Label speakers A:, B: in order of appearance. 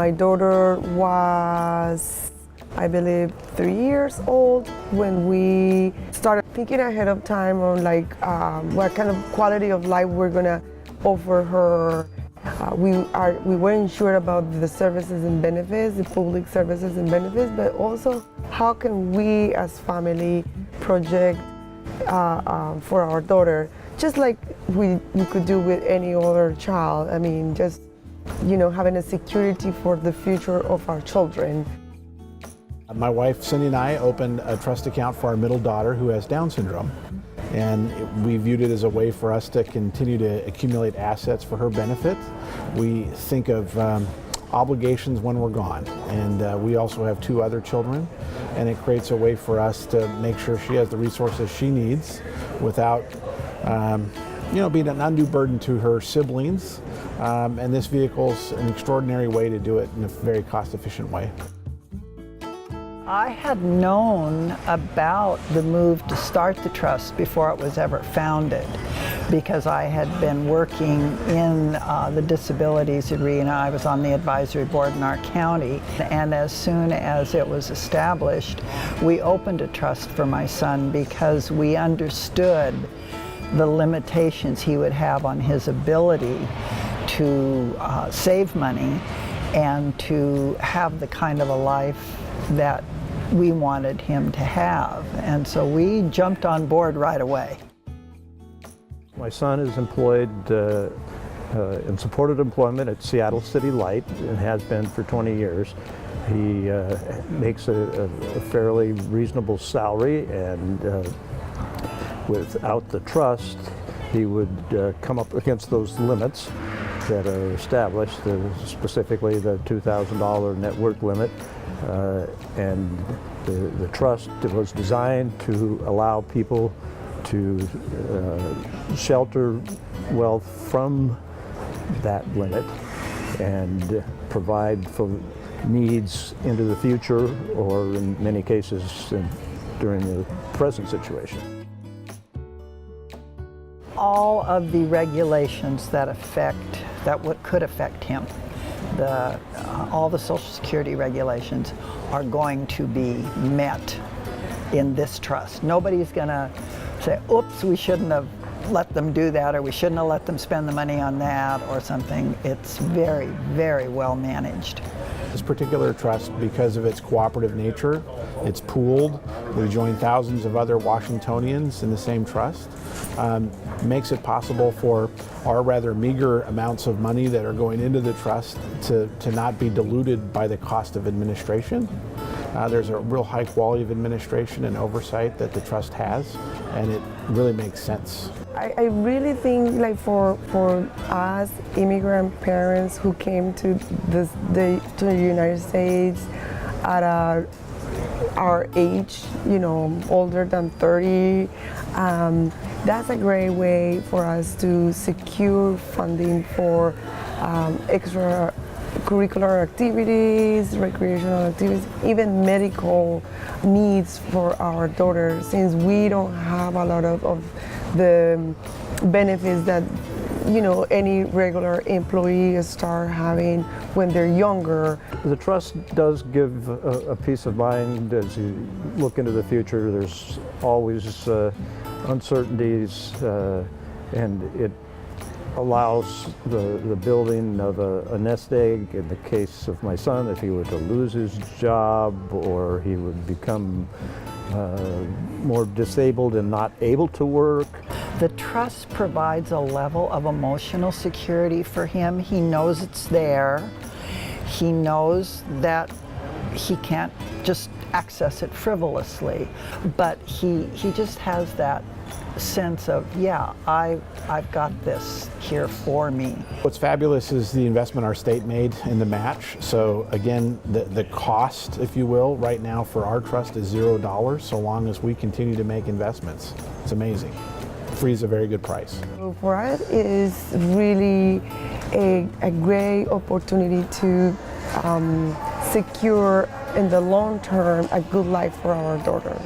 A: My daughter was, I believe, 3 years old when we started thinking ahead of time on what kind of quality of life we're gonna offer her. We weren't sure about the services and benefits, the public services and benefits, but also how can we as family project for our daughter, just like we could do with any other child. I mean, just, having a security for the future of our children.
B: My wife Cindy and I opened a trust account for our middle daughter who has Down syndrome. And we viewed it as a way for us to continue to accumulate assets for her benefit. We think of obligations when we're gone. And we also have 2 other children. And it creates a way for us to make sure she has the resources she needs without being an undue burden to her siblings. And this vehicle's an extraordinary way to do it in a very cost-efficient way.
C: I had known about the move to start the trust before it was ever founded, because I had been working in the disabilities arena. I was on the advisory board in our county, and as soon as it was established, we opened a trust for my son because we understood the limitations he would have on his ability to save money and to have the kind of a life that we wanted him to have. And so we jumped on board right away.
D: My son is employed in supported employment at Seattle City Light and has been for 20 years. He makes a fairly reasonable salary, and without the trust, he would come up against those limits that are established, specifically the $2,000 net worth limit. And the trust was designed to allow people to shelter wealth from that limit and provide for needs into the future, or in many cases during the present situation.
C: All of the regulations that could affect him, all the Social Security regulations are going to be met in this trust. Nobody's going to say, oops, we shouldn't have let them do that, or we shouldn't have let them spend the money on that or something. It's very, very well managed.
B: This particular trust, because of its cooperative nature, it's pooled. We join thousands of other Washingtonians in the same trust. Makes it possible for our rather meager amounts of money that are going into the trust to not be diluted by the cost of administration. There's a real high quality of administration and oversight that the trust has, and it really makes sense.
A: I really think for us immigrant parents who came to the United States at our age, older than 30, that's a great way for us to secure funding for extracurricular activities, recreational activities, even medical needs for our daughters, since we don't have a lot of the benefits that any regular employee start having when they're younger.
D: The trust does give a peace of mind as you look into the future. There's always uncertainties, and it allows the building of a nest egg in the case of my son if he were to lose his job, or he would become more disabled and not able to work.
C: The trust provides a level of emotional security for him. He knows it's there. He knows that he can't just access it frivolously, but he just has that sense of, yeah, I've got this here for me.
B: What's fabulous is the investment our state made in the match. So again, the cost, if you will, right now for our trust is $0 so long as we continue to make investments. It's amazing. Free is a very good price.
A: For us, it is really a great opportunity to secure in the long term a good life for our daughter.